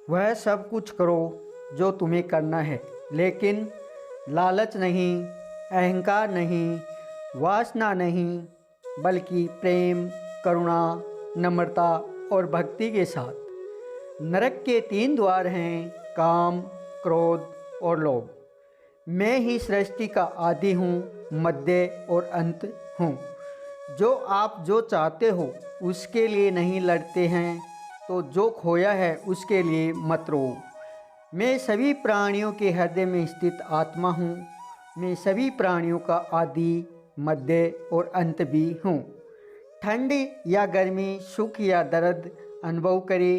वह सब कुछ करो जो तुम्हें करना है, लेकिन लालच नहीं, अहंकार नहीं, वासना नहीं, बल्कि प्रेम, करुणा, नम्रता और भक्ति के साथ। नरक के 3 द्वार हैं, काम, क्रोध और लोभ। मैं ही सृष्टि का आदि हूँ, मध्य और अंत हूँ। जो चाहते हो उसके लिए नहीं लड़ते हैं, तो जो खोया है उसके लिए मत रो। मैं सभी प्राणियों के हृदय में स्थित आत्मा हूँ। मैं सभी प्राणियों का आदि, मध्य और अंत भी हूँ। ठंड या गर्मी, सुख या दर्द अनुभव करे,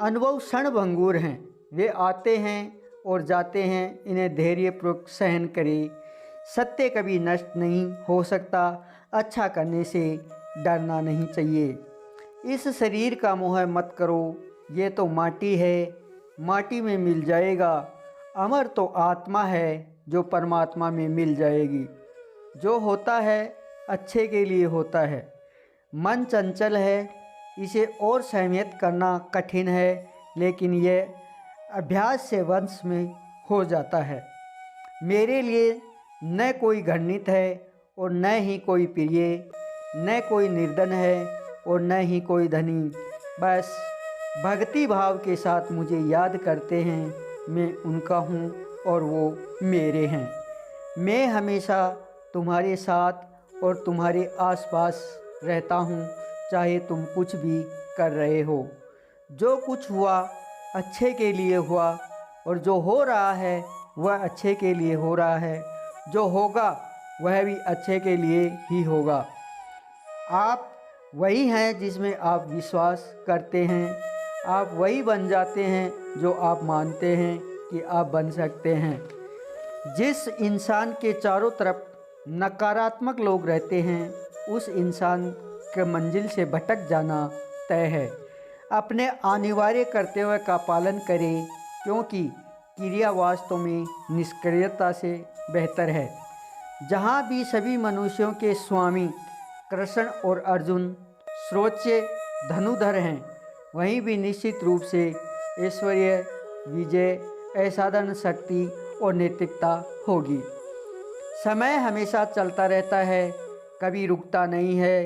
अनुभव क्षणभंगुर हैं। वे आते हैं और जाते हैं, इन्हें धैर्यपूर्वक सहन करे। सत्य कभी नष्ट नहीं हो सकता। अच्छा करने से डरना नहीं चाहिए। इस शरीर का मोह मत करो, ये तो माटी है, माटी में मिल जाएगा। अमर तो आत्मा है जो परमात्मा में मिल जाएगी। जो होता है अच्छे के लिए होता है। मन चंचल है, इसे और संयमित करना कठिन है, लेकिन यह अभ्यास से वश में हो जाता है। मेरे लिए न कोई घृणित है और न ही कोई प्रिय, न कोई निर्धन है और न ही कोई धनी। बस भक्ति भाव के साथ मुझे याद करते हैं, मैं उनका हूँ और वो मेरे हैं। मैं हमेशा तुम्हारे साथ और तुम्हारे आसपास रहता हूँ, चाहे तुम कुछ भी कर रहे हो। जो कुछ हुआ अच्छे के लिए हुआ, और जो हो रहा है वह अच्छे के लिए हो रहा है। जो होगा वह भी अच्छे के लिए ही होगा। आप वही हैं जिसमें आप विश्वास करते हैं। आप वही बन जाते हैं जो आप मानते हैं कि आप बन सकते हैं। जिस इंसान के चारों तरफ नकारात्मक लोग रहते हैं, उस इंसान के मंजिल से भटक जाना तय है। अपने अनिवार्य कर्तव्य का पालन करें, क्योंकि क्रिया वास्तव में निष्क्रियता से बेहतर है। जहाँ भी सभी मनुष्यों के स्वामी कृष्ण और अर्जुन सर्वोच्च धनुधर हैं, वहीं भी निश्चित रूप से ऐश्वर्य, विजय, असाधारण शक्ति और नैतिकता होगी। समय हमेशा चलता रहता है, कभी रुकता नहीं है।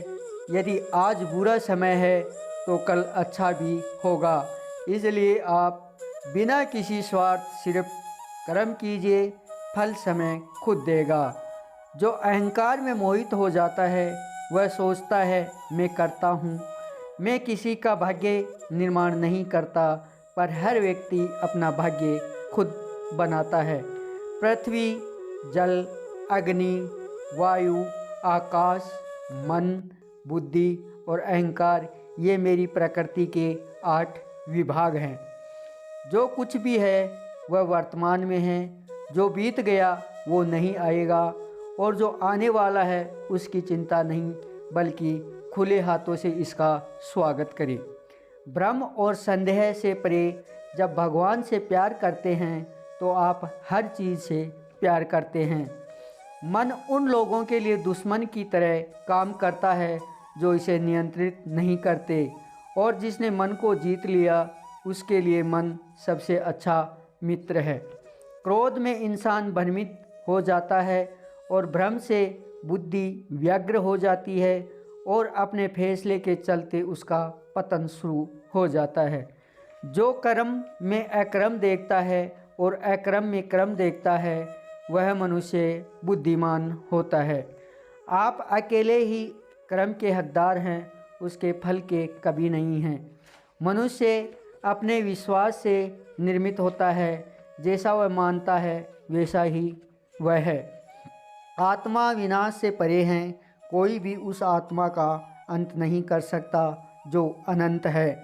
यदि आज बुरा समय है तो कल अच्छा भी होगा। इसलिए आप बिना किसी स्वार्थ सिर्फ कर्म कीजिए, फल समय खुद देगा। जो अहंकार में मोहित हो जाता है वह सोचता है मैं करता हूँ। मैं किसी का भाग्य निर्माण नहीं करता, पर हर व्यक्ति अपना भाग्य खुद बनाता है। पृथ्वी, जल, अग्नि, वायु, आकाश, मन, बुद्धि और अहंकार, ये मेरी प्रकृति के 8 विभाग हैं। जो कुछ भी है वह वर्तमान में है। जो बीत गया वो नहीं आएगा, और जो आने वाला है उसकी चिंता नहीं, बल्कि खुले हाथों से इसका स्वागत करें। भ्रम और संदेह से परे जब भगवान से प्यार करते हैं तो आप हर चीज़ से प्यार करते हैं। मन उन लोगों के लिए दुश्मन की तरह काम करता है जो इसे नियंत्रित नहीं करते, और जिसने मन को जीत लिया उसके लिए मन सबसे अच्छा मित्र है। क्रोध में इंसान भ्रमित हो जाता है और भ्रम से बुद्धि व्यग्र हो जाती है, और अपने फैसले के चलते उसका पतन शुरू हो जाता है। जो कर्म में अक्रम देखता है और अक्रम में क्रम देखता है, वह मनुष्य बुद्धिमान होता है। आप अकेले ही कर्म के हकदार हैं, उसके फल के कभी नहीं हैं। मनुष्य अपने विश्वास से निर्मित होता है, जैसा वह मानता है वैसा ही वह है। आत्मा विनाश से परे है, कोई भी उस आत्मा का अंत नहीं कर सकता जो अनंत है।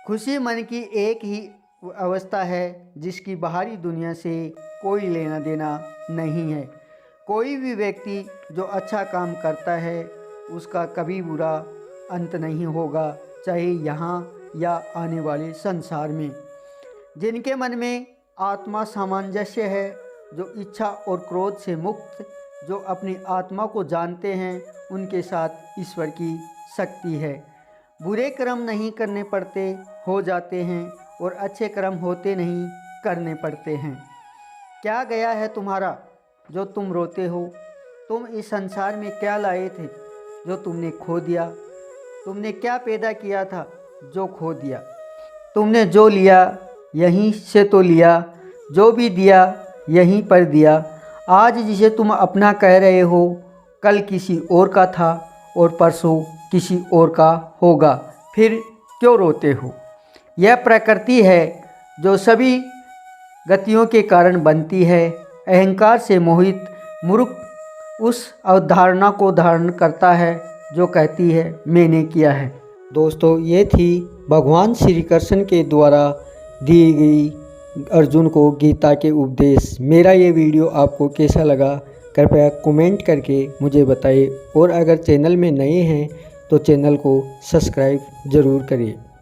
खुशी मन की एक ही अवस्था है जिसकी बाहरी दुनिया से कोई लेना देना नहीं है। कोई भी व्यक्ति जो अच्छा काम करता है उसका कभी बुरा अंत नहीं होगा, चाहे यहाँ या आने वाले संसार में। जिनके मन में आत्मा सामंजस्य है, जो इच्छा और क्रोध से मुक्त, जो अपनी आत्मा को जानते हैं, उनके साथ ईश्वर की शक्ति है। बुरे कर्म नहीं करने पड़ते, हो जाते हैं, और अच्छे कर्म होते नहीं, करने पड़ते हैं। क्या गया है तुम्हारा जो तुम रोते हो? तुम इस संसार में क्या लाए थे जो तुमने खो दिया? तुमने क्या पैदा किया था जो खो दिया? तुमने जो लिया यहीं से तो लिया, जो भी दिया यहीं पर दिया। आज जिसे तुम अपना कह रहे हो कल किसी और का था और परसों किसी और का होगा, फिर क्यों रोते हो? यह प्रकृति है जो सभी गतियों के कारण बनती है। अहंकार से मोहित मूर्ख उस अवधारणा को धारण करता है जो कहती है मैंने किया है। दोस्तों, ये थी भगवान श्री कृष्ण के द्वारा दी गई अर्जुन को गीता के उपदेश। मेरा ये वीडियो आपको कैसा लगा कृपया कमेंट करके मुझे बताइए, और अगर चैनल में नए हैं तो चैनल को सब्सक्राइब ज़रूर करिए।